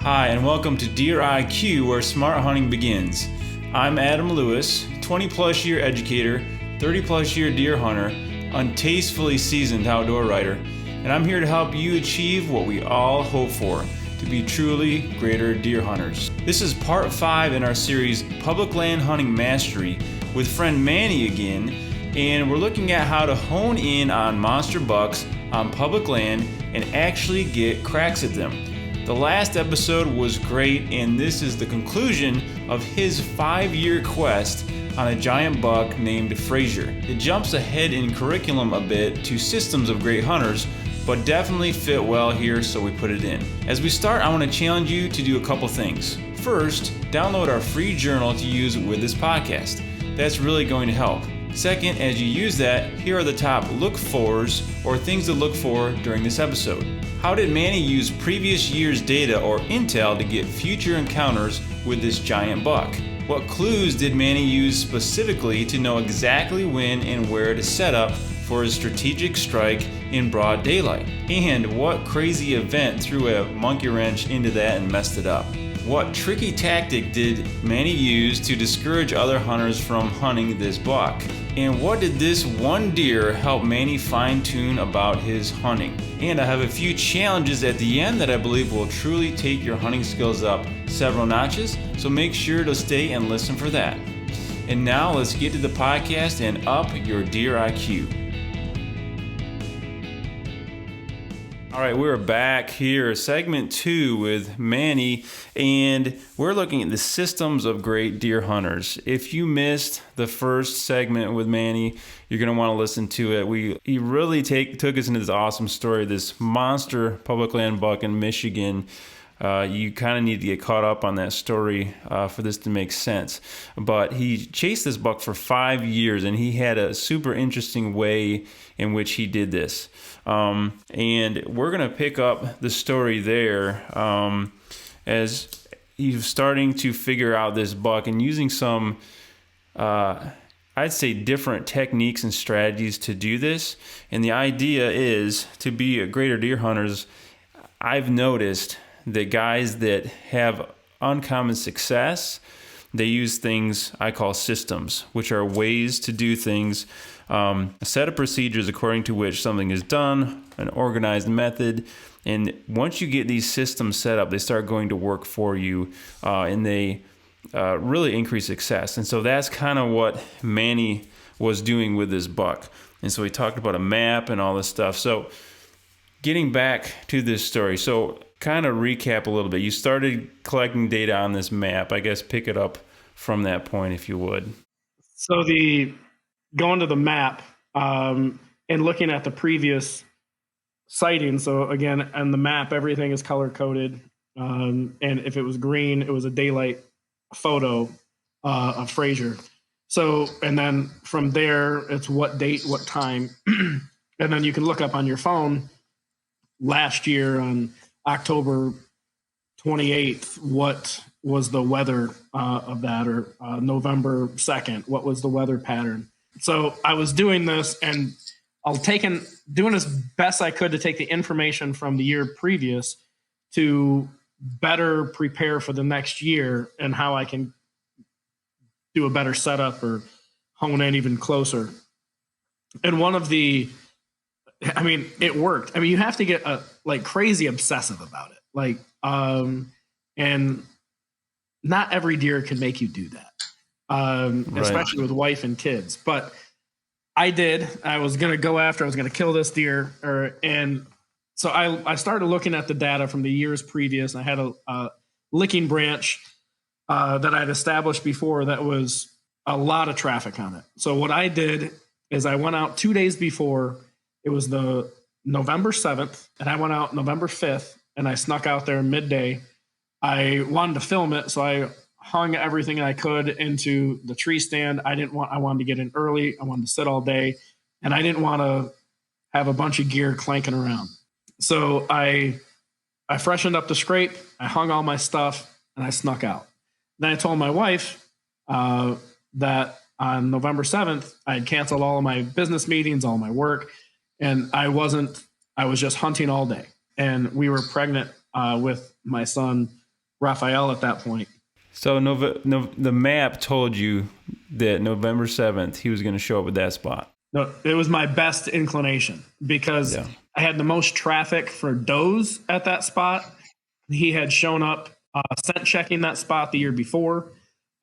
Hi, and welcome to Deer IQ, where smart hunting begins. I'm Adam Lewis, 20 plus year educator, 30 plus year deer hunter, untastefully seasoned outdoor writer, and I'm here to help you achieve what we all hope for, to be truly greater deer hunters. This is part 5 in our series, Public Land Hunting Mastery, with friend Manny again, and we're looking at how to hone in on monster bucks on public land and actually get cracks at them. The last episode was great, and this is the conclusion of his 5-year quest on a giant buck named Frazier. It jumps ahead in curriculum a bit to systems of great hunters, but definitely fit well here, so we put it in. As we start, I want to challenge you to do a couple things. First, download our free journal to use with this podcast. That's really going to help. Second, as you use that, here are the top look-fors or things to look for during this episode. How did Manny use previous year's data or intel to get future encounters with this giant buck? What clues did Manny use specifically to know exactly when and where to set up for his strategic strike in broad daylight? And what crazy event threw a monkey wrench into that and messed it up? What tricky tactic did Manny use to discourage other hunters from hunting this buck? And what did this one deer help Manny fine-tune about his hunting? And I have a few challenges at the end that I believe will truly take your hunting skills up several notches, so make sure to stay and listen for that. And now let's get to the podcast and up your deer IQ. All right, we're back here, segment 2 with Manny, and we're looking at the systems of great deer hunters. If you missed the first segment with Manny, you're going to want to listen to it. He really took us into this awesome story, this monster public land buck in Michigan. You kind of need to get caught up on that story for this to make sense. But he chased this buck for 5 years, and he had a super interesting way in which he did this. And we're going to pick up the story there as he's starting to figure out this buck and using some, I'd say, different techniques and strategies to do this. And the idea is to be a greater deer hunters. I've noticed that guys that have uncommon success, they use things I call systems, which are ways to do things, a set of procedures according to which something is done, an organized method. And once you get these systems set up, they start going to work for you, and they really increase success. And so that's kind of what Manny was doing with this buck. And so he talked about a map and all this stuff. So getting back to this story, so kind of recap a little bit. You started collecting data on this map. I guess pick it up from that point if you would. So going to the map and looking at the previous sighting. So again, on the map, everything is color coded. And if it was green, it was a daylight photo of Frazier. So, and then from there, it's what date, what time. And then you can look up on your phone last year on October 28th, what was the weather of that, or November 2nd, what was the weather pattern? So I was doing this, and doing as best I could to take the information from the year previous to better prepare for the next year and how I can do a better setup or hone in even closer. And it worked. I mean, you have to get crazy obsessive about it. And not every deer can make you do that. Right. Especially with wife and kids. But I did. I was going to kill this deer. And so I started looking at the data from the years previous. I had a licking branch that I'd established before that was a lot of traffic on it. So what I did is I went out 2 days before. It was the November 7th, and I went out November 5th, and I snuck out there midday. I wanted to film it, so I hung everything I could into the tree stand. I wanted to get in early. I wanted to sit all day, and I didn't want to have a bunch of gear clanking around. So I freshened up the scrape. I hung all my stuff, and I snuck out. Then I told my wife that on November 7th, I had canceled all of my business meetings, all my work. And I was just hunting all day. And we were pregnant with my son Raphael at that point. So the map told you that November 7th, he was going to show up at that spot. No, it was my best inclination because I had the most traffic for does at that spot. He had shown up scent checking that spot the year before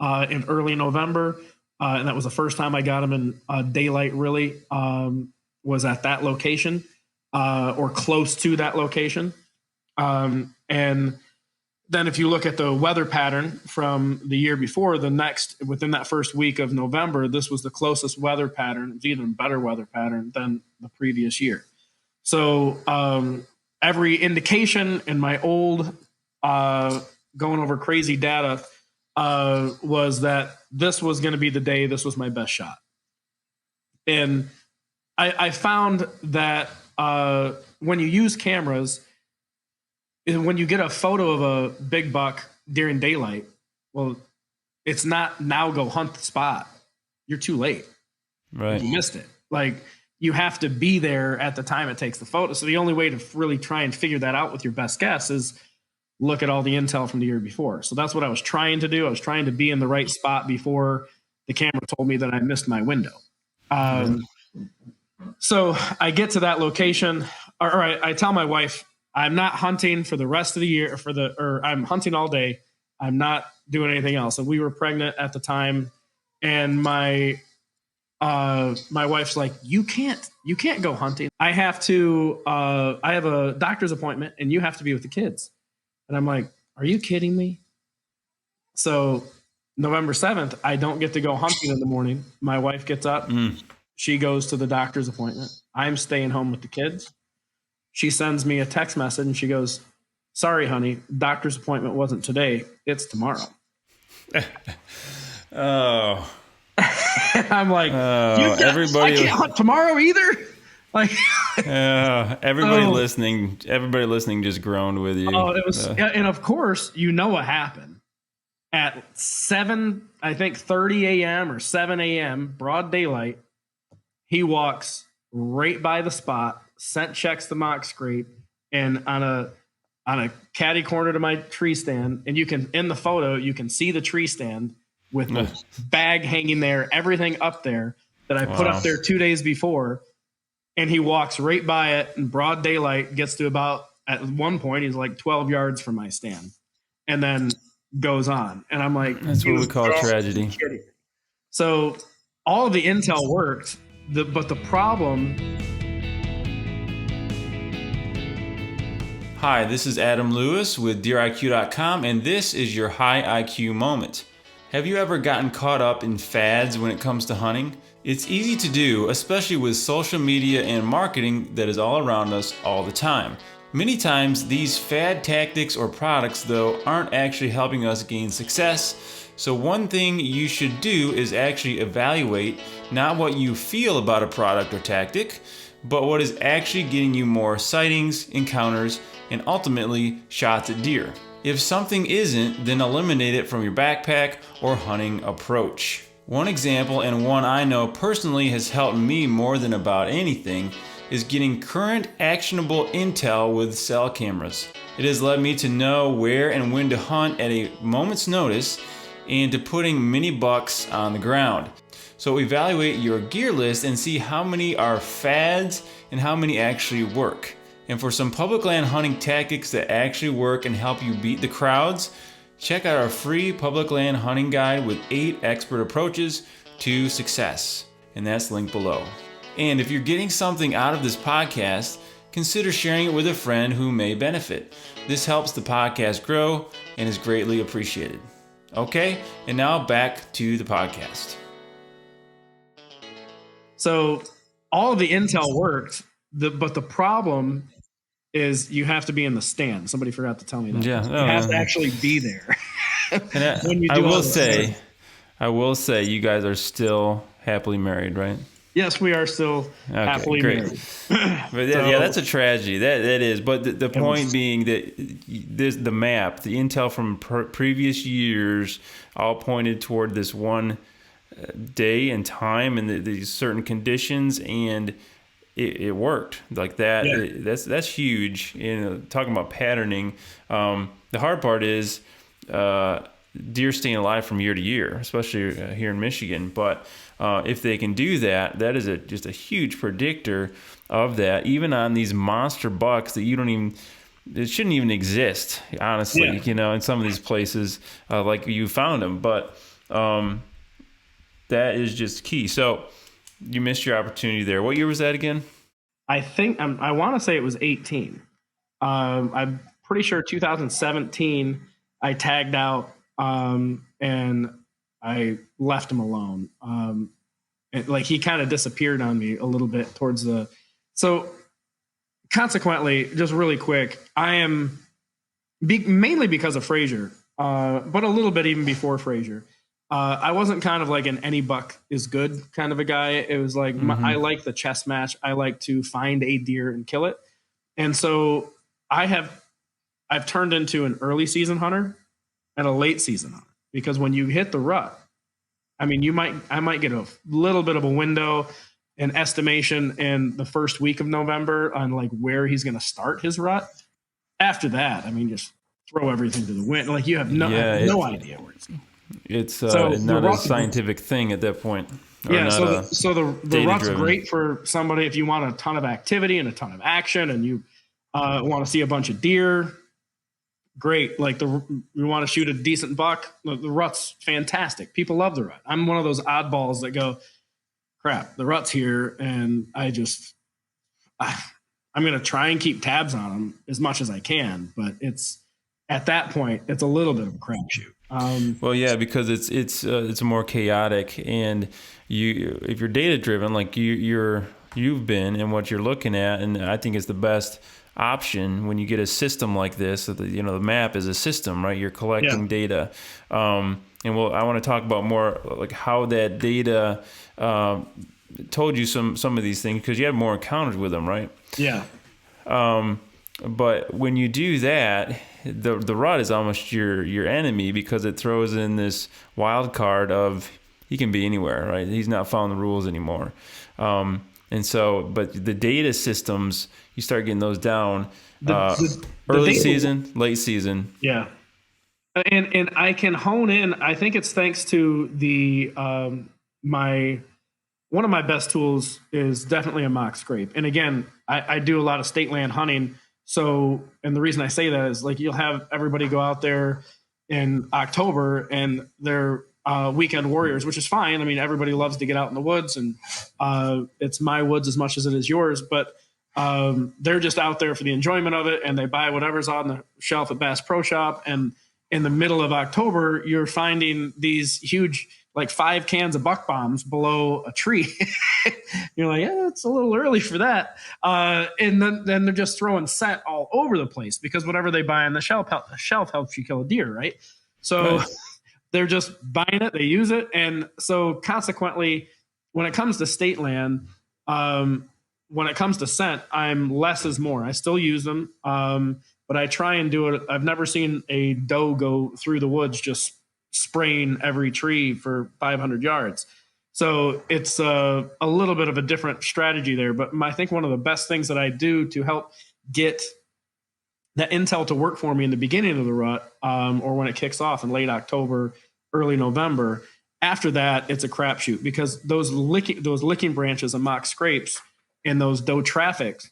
in early November. And that was the first time I got him in daylight, really, was at that location or close to that location. And then if you look at the weather pattern from the year before, within that first week of November, this was the closest weather pattern. It's even a better weather pattern than the previous year. So every indication in my old going over crazy data was that this was going to be the day. This was my best shot. And I found that when you use cameras, when you get a photo of a big buck during daylight, well, it's not now go hunt the spot. You're too late. Right. You missed it. Like, you have to be there at the time it takes the photo. So the only way to really try and figure that out with your best guess is look at all the intel from the year before. So that's what I was trying to do. I was trying to be in the right spot before the camera told me that I missed my window. So I get to that location. Or I tell my wife, I'm not hunting for the rest of the year or I'm hunting all day. I'm not doing anything else. And we were pregnant at the time. And my wife's like, you can't go hunting. I have a doctor's appointment and you have to be with the kids. And I'm like, are you kidding me? So November 7th, I don't get to go hunting in the morning. My wife gets up. She goes to the doctor's appointment. I'm staying home with the kids. She sends me a text message and she goes, sorry, honey, doctor's appointment wasn't today. It's tomorrow. Oh. I'm like, everybody, I can't hunt tomorrow either. Like, everybody listening just groaned with you. Oh, it was, and of course, you know what happened at 30 a.m. or 7 a.m. broad daylight. He walks right by the spot, scent checks the mock scrape, and on a catty corner to my tree stand, and in the photo you can see the tree stand with the bag hanging there, everything up there that I put up there 2 days before. And he walks right by it in broad daylight, gets to about, at one point, he's like 12 yards from my stand, and then goes on. And I'm like, that's what we call tragedy. So all of the intel worked, but the problem. Hi, this is Adam Lewis with DeerIQ.com, and this is your High IQ Moment. Have you ever gotten caught up in fads when it comes to hunting? It's easy to do, especially with social media and marketing that is all around us all the time. Many times, these fad tactics or products, though, aren't actually helping us gain success. So one thing you should do is actually evaluate not what you feel about a product or tactic, but what is actually getting you more sightings, encounters, and ultimately shots at deer. If something isn't, then eliminate it from your backpack or hunting approach. One example, and one I know personally has helped me more than about anything, is getting current actionable intel with cell cameras. It has led me to know where and when to hunt at a moment's notice and to putting mini bucks on the ground. So evaluate your gear list and see how many are fads and how many actually work. And for some public land hunting tactics that actually work and help you beat the crowds, check out our free public land hunting guide with 8 expert approaches to success. And that's linked below. And if you're getting something out of this podcast, consider sharing it with a friend who may benefit. This helps the podcast grow and is greatly appreciated. Okay, and now back to the podcast. So all of the intel worked, but the problem is you have to be in the stand. Somebody forgot to tell me that. Yeah, you have to actually be there. And when you do I will say, you guys are still happily married, right? Yes, we are still happily married. But that's a tragedy. That is. But the point being that the map, the intel from previous years, all pointed toward this one day and time and these certain conditions, and it worked like that. Yeah. That's huge. Talking about patterning. The hard part is deer staying alive from year to year, especially here in Michigan. But if they can do that, that is just a huge predictor of that, even on these monster bucks that it shouldn't even exist, honestly, in some of these places like you found them. But that is just key. So you missed your opportunity there. What year was that again? I think I want to say it was 18. I'm pretty sure 2017 I tagged out and I left him alone. Like he kind of disappeared on me a little bit so consequently, just really quick, I am mainly because of Frazier, but a little bit even before Frazier. I wasn't kind of like an any buck is good kind of a guy. It was like I like the chess match. I like to find a deer and kill it. And so I've turned into an early season hunter and a late season hunter, because when you hit the rut, I mean, I might get a little bit of a window, an estimation in the first week of November on like where he's going to start his rut. After that, I mean, just throw everything to the wind. Like you have no idea where it's going. It's not a scientific thing at that point. Yeah, so the rut's great for somebody if you want a ton of activity and a ton of action, and you want to see a bunch of deer. Great, like you want to shoot a decent buck. The rut's fantastic. People love the rut. I'm one of those oddballs that go, crap, the rut's here, and I'm going to try and keep tabs on them as much as I can, but it's at that point it's a little bit of a crapshoot. Well, yeah, because it's more chaotic, and if you're data driven, like you've been, and what you're looking at, and I think it's the best option when you get a system like this. The map is a system, right? You're collecting data, and I want to talk about more like how that data told you some of these things, because you had more encounters with them, right? Yeah. But when you do that, the rut is almost your enemy, because it throws in this wild card of he can be anywhere, right? He's not following the rules anymore. And so, but the data systems, you start getting those down early season, late season. Yeah. And I can hone in. I think it's thanks to one of my best tools is definitely a mock scrape. And again, I do a lot of state land hunting. So, and the reason I say that is like, you'll have everybody go out there in October and they're weekend warriors, which is fine. I mean, everybody loves to get out in the woods, and it's my woods as much as it is yours, but they're just out there for the enjoyment of it, and they buy whatever's on the shelf at Bass Pro Shop. And in the middle of October, you're finding these huge, like 5 cans of buck bombs below a tree. You're like, yeah, it's a little early for that. And then they're just throwing scent all over the place, because whatever they buy on the shelf helps you kill a deer, right? So right. They're just buying it, they use it. And so consequently, when it comes to state land, when it comes to scent, I'm less is more. I still use them, but I try and do it. I've never seen a doe go through the woods just spraying every tree for 500 yards. So it's a little bit of a different strategy there. But I think one of the best things that I do to help get that intel to work for me in the beginning of the rut, or when it kicks off in late October, early November, after that, it's a crapshoot, because those licking branches and mock scrapes and those doe traffics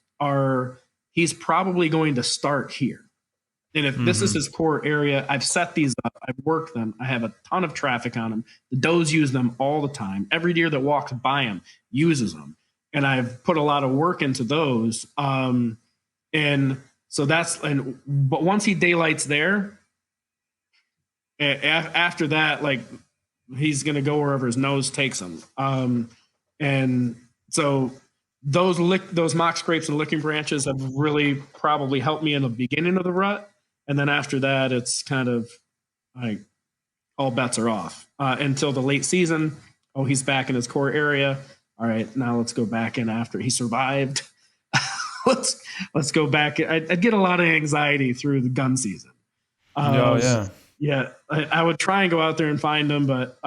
he's probably going to start here. And if this is his core area, I've set these up, I've worked them, I have a ton of traffic on them. The does use them all the time. Every deer that walks by them uses them. And I've put a lot of work into those. And so but once he daylights there, after that, like, he's going to go wherever his nose takes him. And so those mock scrapes and licking branches have really probably helped me in the beginning of the rut. And then after that, it's kind of like all bets are off until the late season. Oh, he's back in his core area. All right, now let's go back in after he survived. let's go back. I'd get a lot of anxiety through the gun season. Yeah. I would try and go out there and find them, but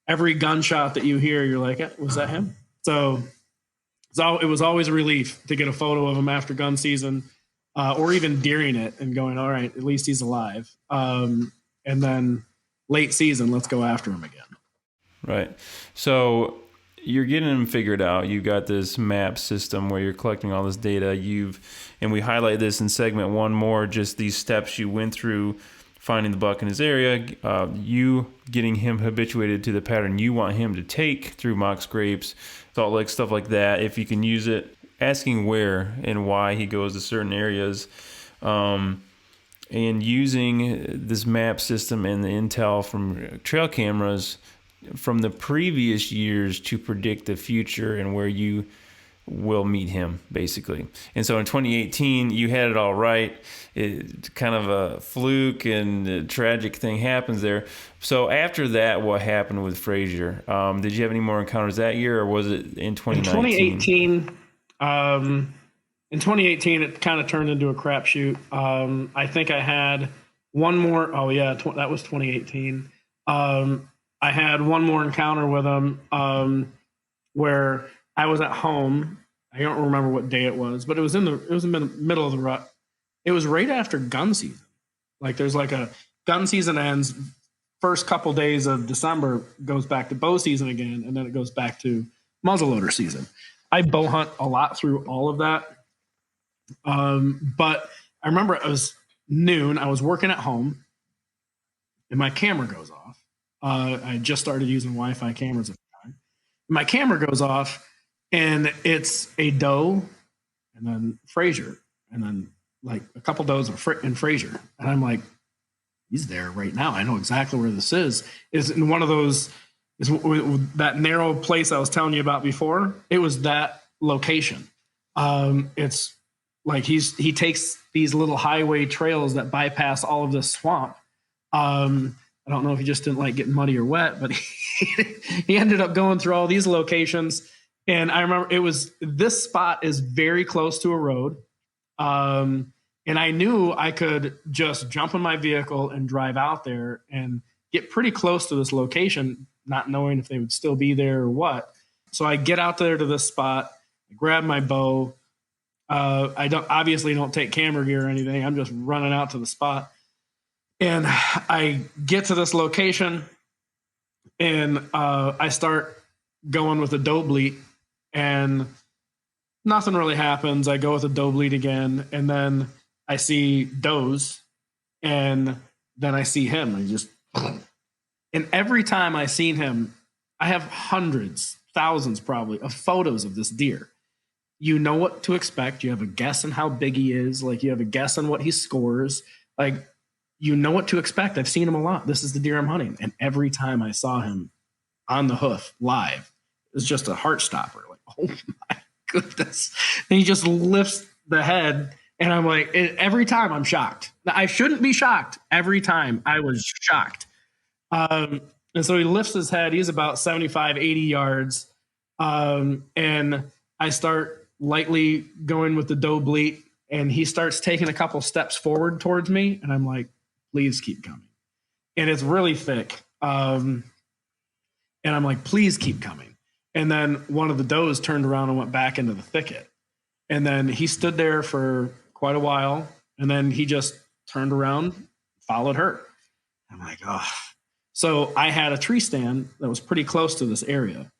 every gunshot that you hear, you're like, was that him? So it was always a relief to get a photo of him after gun season. or even deering it and going, all right, at least he's alive. And then late season, let's go after him again. Right. So you're getting them figured out. You've got this map system where you're collecting all this data. And we highlight this in segment one more, just these steps you went through finding the buck in his area, you getting him habituated to the pattern you want him to take through mock scrapes, stuff like that. If you can use it, asking where and why he goes to certain areas, and using this map system and the intel from trail cameras from the previous years to predict the future and where you will meet him, basically. And so in 2018, you had it all right. It kind of a fluke and a tragic thing happens there. So after that, what happened with Frazier? Did you have any more encounters that year, or was it in 2019? In 2018, it kind of turned into a crapshoot. I think I had one more. Oh yeah, that was 2018. I had one more encounter with him where I was at home. I don't remember what day it was, but it was in the middle of the rut. It was right after gun season. Like there's like a gun season ends, first couple days of December goes back to bow season again, and then it goes back to muzzleloader season. I bow hunt a lot through all of that. But I remember it was noon. I was working at home, and my camera goes off. I just started using Wi-Fi cameras at the time. My camera goes off, and it's a doe, and then Frazier, and then like a couple does in Frazier. And I'm like, he's there right now. I know exactly where this is. Is in one of those, is that narrow place I was telling you about before. It was that location. It's like he takes these little highway trails that bypass all of this swamp. I don't know if he just didn't like getting muddy or wet, but he ended up going through all these locations. And I remember this spot is very close to a road. And I knew I could just jump in my vehicle and drive out there and get pretty close to this location, not knowing if they would still be there or what. So I get out there to this spot, I grab my bow. I don't take camera gear or anything. I'm just running out to the spot. And I get to this location, and I start going with a doe bleat, and nothing really happens. I go with a doe bleat again, and then I see does, and then I see him. And every time I seen him, I have hundreds, thousands probably, of photos of this deer. You know what to expect. You have a guess on how big he is. Like you have a guess on what he scores. Like you know what to expect. I've seen him a lot. This is the deer I'm hunting. And every time I saw him on the hoof live, it was just a heart stopper. Like, oh my goodness. And he just lifts the head. And I'm like, every time I'm shocked. I shouldn't be shocked. Every time I was shocked. And so he lifts his head. He's about 75, 80 yards. And I start lightly going with the doe bleat. And he starts taking a couple steps forward towards me. And I'm like, please keep coming. And it's really thick. And I'm like, please keep coming. And then one of the does turned around and went back into the thicket. And then he stood there for quite a while. And then he just turned around, followed her. I'm like, oh. So I had a tree stand that was pretty close to this area.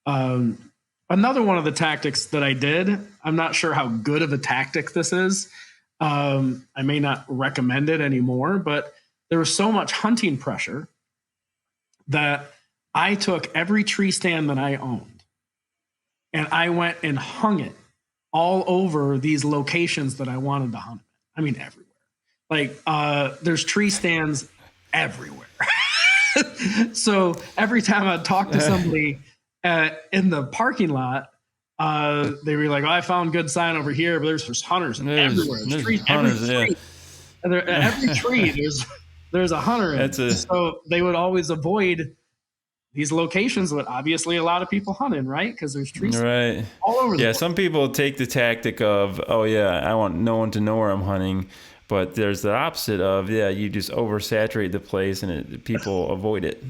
Another one of the tactics that I did, I'm not sure how good of a tactic this is. I may not recommend it anymore, but there was so much hunting pressure that I took every tree stand that I owned and I went and hung it all over these locations that I wanted to hunt. I mean, everywhere. Like there's tree stands everywhere. So every time I'd talk to somebody in the parking lot, they were like, oh, I found good sign over here, but there's hunters everywhere. There's trees, hunters, every tree. And every tree, there's a hunter in it. So they would always avoid these locations that obviously a lot of people hunt in, right? Because there's trees all over the place. Some people take the tactic of, oh, yeah, I want no one to know where I'm hunting. But there's the opposite of, you just oversaturate the place and people avoid it.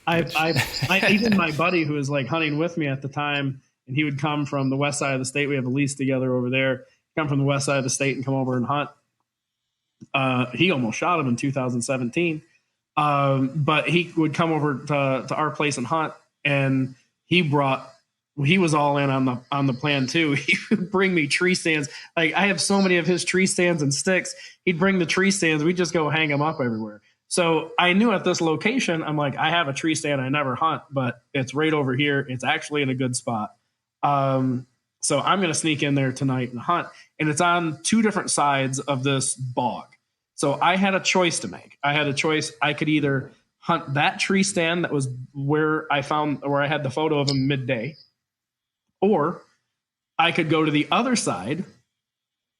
Even my buddy who was like hunting with me at the time, and he would come from the west side of the state. We have a lease together over there. Come from the west side of the state and come over and hunt. He almost shot him in 2017. But he would come over to our place and hunt, and he was all in on the plan too. He would bring me tree stands. Like, I have so many of his tree stands and sticks. He'd bring the tree stands. We'd just go hang them up everywhere. So I knew at this location, I'm like, I have a tree stand I never hunt, but it's right over here. It's actually in a good spot. So I'm going to sneak in there tonight and hunt. And it's on two different sides of this bog. So I had a choice to make. I could either hunt that tree stand that was where I had the photo of him midday, or I could go to the other side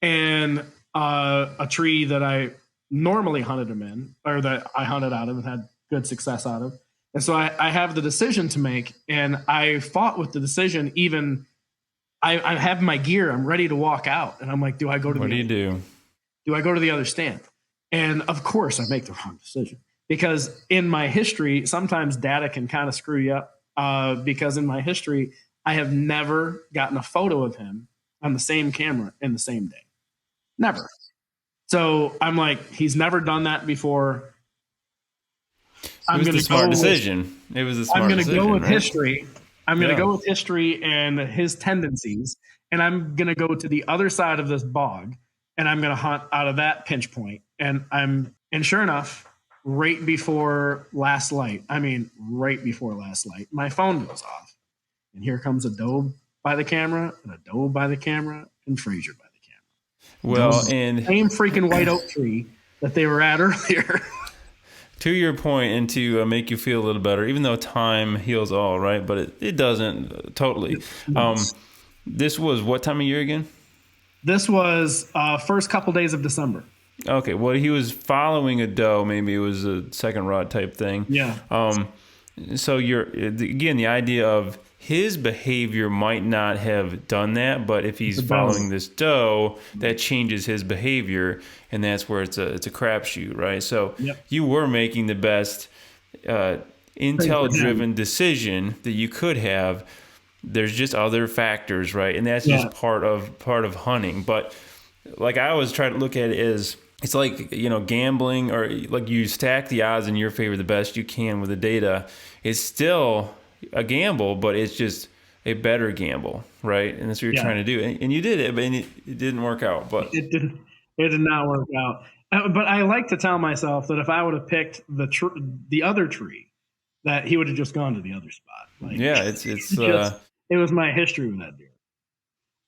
and a tree that I normally hunted him in, or that I hunted out of and had good success out of. And so I have the decision to make, and I fought with the decision. Even I have my gear, I'm ready to walk out, and I'm like, do I go to what do you do? Do I go to the other stand? And of course, I make the wrong decision, because in my history, sometimes data can kind of screw you up. Because in my history, I have never gotten a photo of him on the same camera in the same day. Never. So I'm like, he's never done that before. It was a smart decision. It was a smart decision. I'm going to go with history. I'm going to go with history and his tendencies, and I'm going to go to the other side of this bog, and I'm going to hunt out of that pinch point. And sure enough, right before last light, my phone goes off, and here comes a doe by the camera, and a doe by the camera, and Frazier by the camera. Well, and same freaking white oak tree that they were at earlier. To your point, and to make you feel a little better, even though time heals all, right? But it doesn't totally. This was what time of year again? This was first couple days of December. Okay, well, he was following a doe. Maybe it was a second rod type thing. Yeah. So again, the idea of his behavior might not have done that, but if he's following this doe, that changes his behavior, and that's where it's a crapshoot, right? So you were making the best intel-driven decision that you could have. There's just other factors, right? And that's just part of hunting. But like, I always try to look at it as, it's like, gambling, or like you stack the odds in your favor the best you can with the data. It's still a gamble, but it's just a better gamble, right? And that's what you're trying to do. And you did it, but it didn't work out. But it did not work out. But I like to tell myself that if I would have picked the other tree, that he would have just gone to the other spot. Like, it was my history with that deer.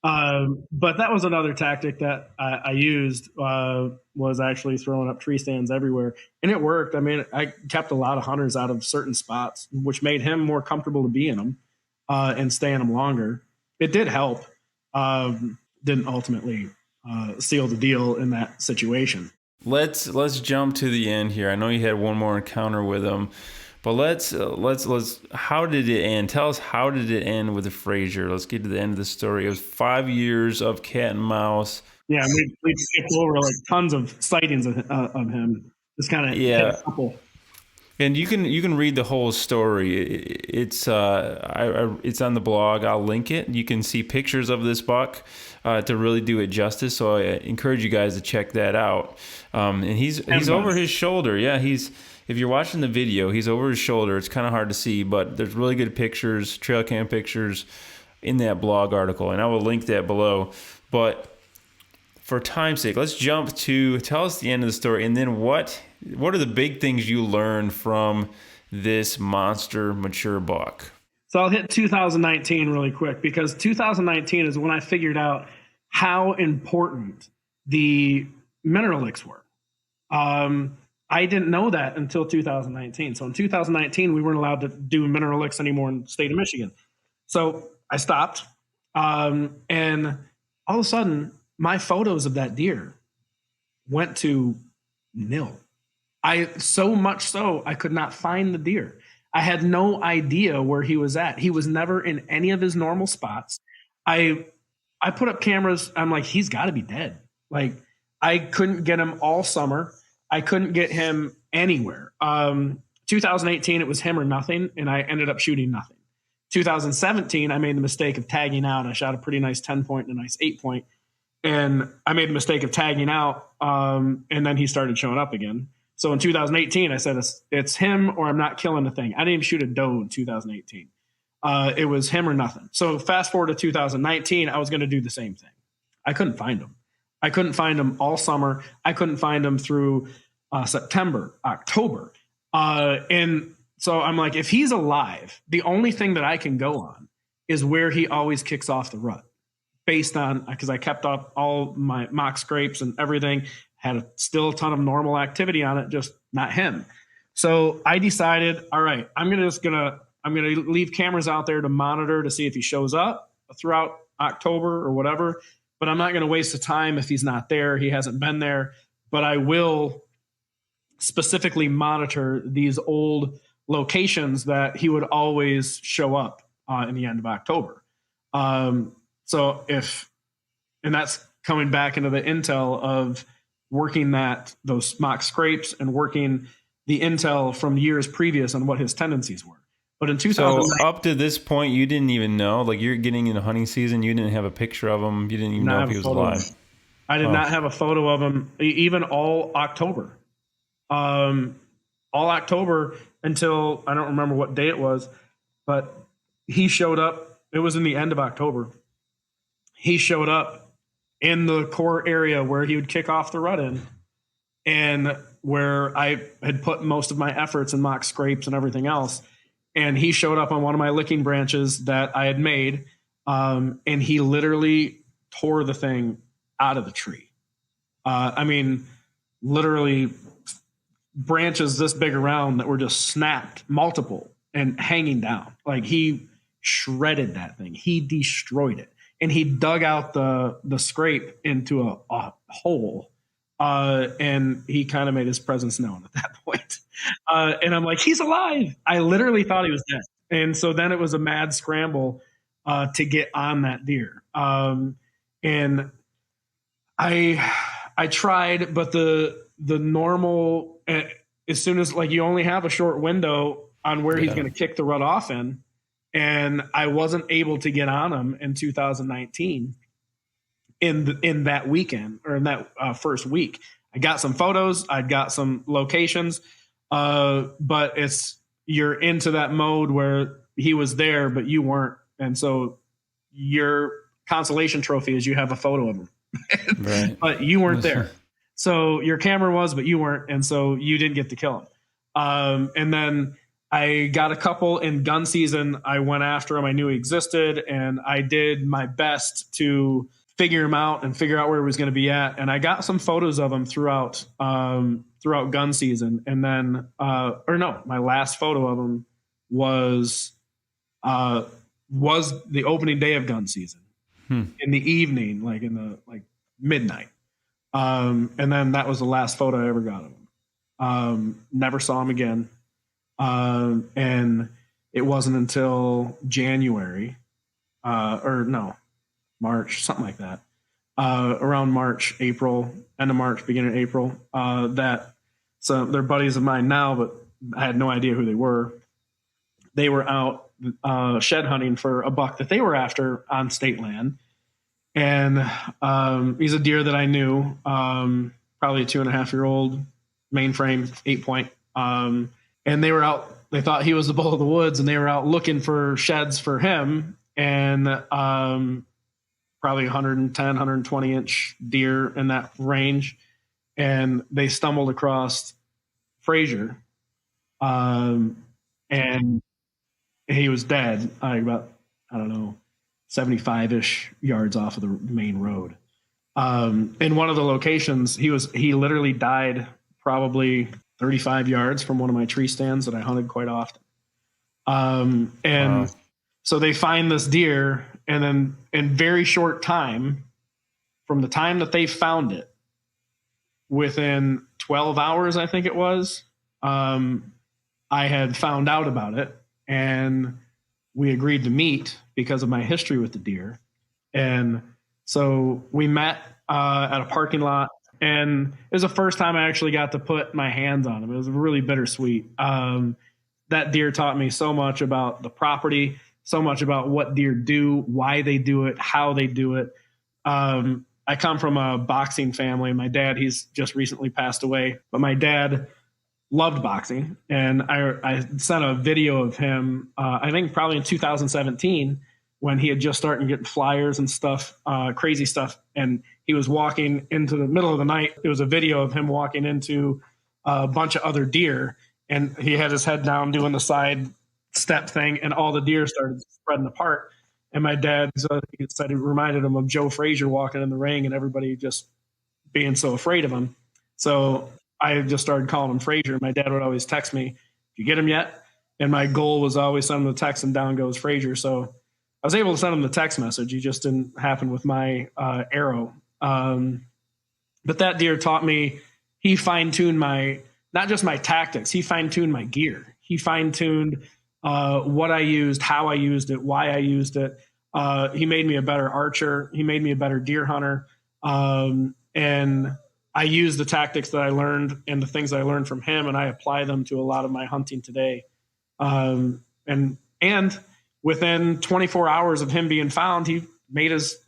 But that was another tactic that I used, was actually throwing up tree stands everywhere. And it worked. I mean, I kept a lot of hunters out of certain spots, which made him more comfortable to be in them and stay in them longer. It did help. Didn't ultimately seal the deal in that situation. Let's jump to the end here. I know you had one more encounter with him. But let's how did it end? Tell us, how did it end with the Frazier? Let's get to the end of the story. It was 5 years of cat and mouse. Yeah, we skipped over like tons of sightings of him. Just kind of a couple. And you can read the whole story. It's on the blog. I'll link it. You can see pictures of this buck to really do it justice. So I encourage you guys to check that out. And he's over his shoulder. Yeah, if you're watching the video, he's over his shoulder. It's kind of hard to see, but there's really good pictures, trail cam pictures in that blog article, and I will link that below. But for time's sake, let's jump to tell us the end of the story, and then what are the big things you learned from this monster mature buck? So I'll hit 2019 really quick, because 2019 is when I figured out how important the mineral licks were. I didn't know that until 2019. So in 2019, we weren't allowed to do mineral licks anymore in the state of Michigan. So I stopped. And all of a sudden, my photos of that deer went to nil. So much so, I could not find the deer. I had no idea where he was at. He was never in any of his normal spots. I put up cameras. I'm like, he's got to be dead. Like, I couldn't get him all summer. I couldn't get him anywhere. 2018, it was him or nothing, and I ended up shooting nothing. 2017, I made the mistake of tagging out. I shot a pretty nice 10-point and a nice 8-point. And I made the mistake of tagging out, and then he started showing up again. So in 2018, I said, it's him or I'm not killing the thing. I didn't even shoot a doe in 2018. It was him or nothing. So fast forward to 2019, I was going to do the same thing. I couldn't find him. I couldn't find him all summer. I couldn't find him through September, October. And so I'm like, if he's alive, the only thing that I can go on is where he always kicks off the rut, based on, because I kept up all my mock scrapes and everything, had still a ton of normal activity on it, just not him. So I decided, all right, I'm gonna leave cameras out there to monitor to see if he shows up throughout October or whatever. But I'm not going to waste the time if he's not there. He hasn't been there. But I will specifically monitor these old locations that he would always show up in the end of October. And that's coming back into the intel of working those mock scrapes and working the intel from years previous on what his tendencies were. But in 2009, so up to this point, you didn't even know, like you're getting into hunting season, you didn't have a picture of him. You didn't even know if he was alive. I did not have a photo of him, even all October. All October until, I don't remember what day it was, but he showed up. It was in the end of October. He showed up in the core area where he would kick off the rut in, and where I had put most of my efforts and mock scrapes and everything else. And he showed up on one of my licking branches that I had made, and he literally tore the thing out of the tree. I mean, literally branches this big around that were just snapped, multiple, and hanging down. Like, he shredded that thing. He destroyed it. And he dug out the scrape into a hole. And he kind of made his presence known at that point. And I'm like, he's alive. I literally thought he was dead. And so then it was a mad scramble to get on that deer. And I tried, but the normal, as soon as, like, you only have a short window on where he's going to kick the rut off in. And I wasn't able to get on him in 2019. In that weekend, or in that first week. I got some photos, I got some locations, but you're into that mode where he was there, but you weren't. And so your consolation trophy is you have a photo of him, right. But you weren't there. So your camera was, but you weren't. And so you didn't get to kill him. And then I got a couple in gun season. I went after him. I knew he existed, and I did my best to figure him out and figure out where he was going to be at. And I got some photos of him throughout gun season. And then, my last photo of him was the opening day of gun season in the evening, like midnight. And then that was the last photo I ever got of him. Never saw him again. And it wasn't until January, March, something like that, around March, April, end of March, beginning of April, that they're buddies of mine now, but I had no idea who they were. They were out shed hunting for a buck that they were after on state land. And he's a deer that I knew, probably a 2.5-year-old mainframe, 8-point. And they were out, they thought he was the bull of the woods, and they were out looking for sheds for him. And probably 110, 120 inch deer in that range. And they stumbled across Frazier. And he was dead, about, 75-ish yards off of the main road. In one of the locations, he literally died probably 35 yards from one of my tree stands that I hunted quite often. Wow. So they find this deer, and then in very short time, from the time that they found it, within 12 hours, I think it was, I had found out about it, and we agreed to meet because of my history with the deer. And so we met at a parking lot, and it was the first time I actually got to put my hands on him. It was really bittersweet. That deer taught me so much about the property, so much about what deer do, why they do it, how they do it. I come from a boxing family. My dad, he's just recently passed away, but my dad loved boxing. And I sent a video of him, I think probably in 2017, when he had just started getting flyers and stuff, crazy stuff. And he was walking into the middle of the night. It was a video of him walking into a bunch of other deer. And he had his head down doing the side step thing. And all the deer started spreading apart. And my dad he said it reminded him of Joe Frazier walking in the ring and everybody just being so afraid of him. So I just started calling him Frazier. My dad would always text me, "Did you get him yet?" And my goal was always send him the text and down goes Frazier. So I was able to send him the text message. He just didn't happen with my arrow. But that deer taught me, he fine-tuned not just my tactics, he fine-tuned my gear. He fine-tuned what I used, how I used it, why I used it. He made me a better archer. He made me a better deer hunter. And I use the tactics that I learned and the things that I learned from him, and I apply them to a lot of my hunting today. And within 24 hours of him being found, he made his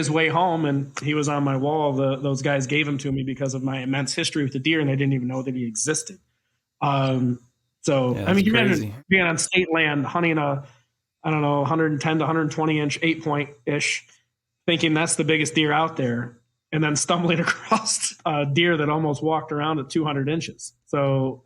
way home, and he was on my wall. Those guys gave him to me because of my immense history with the deer, and I didn't even know that he existed. So, yeah, I mean, you imagine being on state land, hunting 110 to 120 inch 8-point-ish, thinking that's the biggest deer out there, and then stumbling across a deer that almost walked around at 200 inches. So,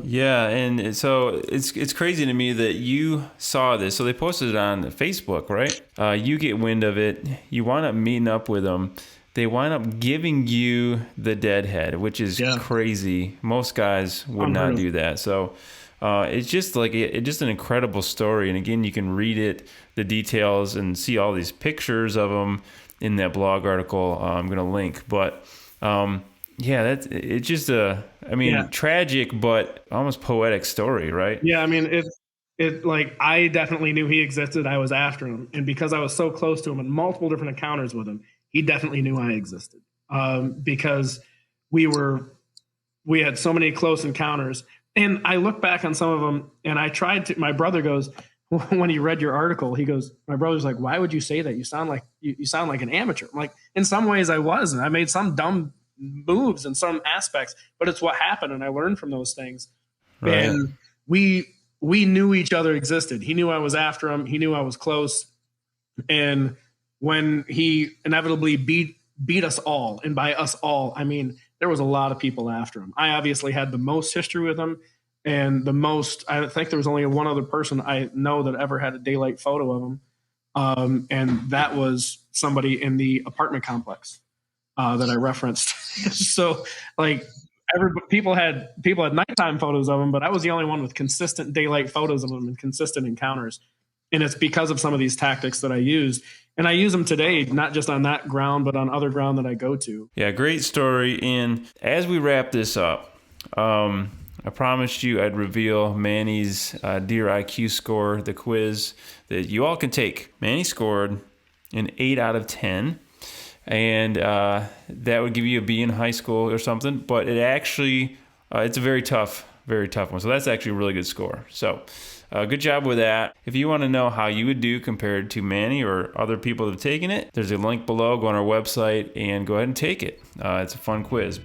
yeah. And so it's crazy to me that you saw this. So they posted it on Facebook, right? You get wind of it. You wind up meeting up with them. They wind up giving you the dead head, which is crazy. Most guys would not do that. So it's just just an incredible story. And again, you can read it, the details, and see all these pictures of them in that blog article. I'm going to link, but it's just tragic, but almost poetic story, right? Yeah. I mean, it like, I definitely knew he existed. I was after him. And because I was so close to him in multiple different encounters with him, he definitely knew I existed, because we had so many close encounters. And I look back on some of them, and my brother goes, when he read your article, he goes, my brother's like, "Why would you say that? You sound like an amateur." I'm like, in some ways I was, and I made some dumb moves in some aspects, but it's what happened. And I learned from those things. Right. And we knew each other existed. He knew I was after him. He knew I was close. And when he inevitably beat us all, and by us all, I mean, there was a lot of people after him. I obviously had the most history with him, and I think there was only one other person I know that ever had a daylight photo of him. And that was somebody in the apartment complex that I referenced. So like people had nighttime photos of him, but I was the only one with consistent daylight photos of him and consistent encounters. And it's because of some of these tactics that I used. And I use them today, not just on that ground, but on other ground that I go to. Yeah, great story. And as we wrap this up, I promised you I'd reveal Manni's Deer IQ score, the quiz that you all can take. Manni scored an 8 out of 10. And that would give you a B in high school or something. But it actually, it's a very tough one. So that's actually a really good score. So good job with that. If you want to know how you would do compared to Manni or other people that have taken it, there's a link below. Go on our website and go ahead and take it. It's a fun quiz.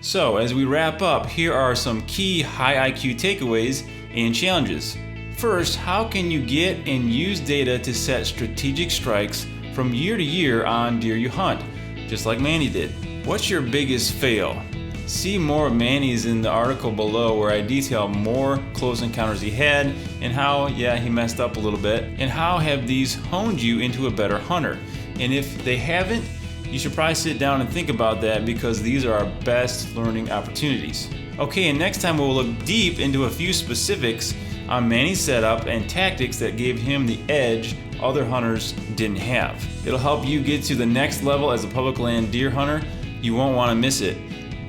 So as we wrap up, here are some key high IQ takeaways and challenges. First, how can you get and use data to set strategic strikes from year to year on deer you hunt, just like Manni did? What's your biggest fail? See more of Manni's in the article below, where I detail more close encounters he had and how, he messed up a little bit, and how have these honed you into a better hunter. And if they haven't, you should probably sit down and think about that, because these are our best learning opportunities. Okay, and next time we'll look deep into a few specifics on Manni's setup and tactics that gave him the edge other hunters didn't have. It'll help you get to the next level as a public land deer hunter. You won't want to miss it.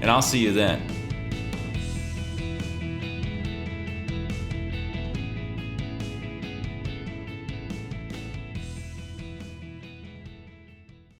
And I'll see you then.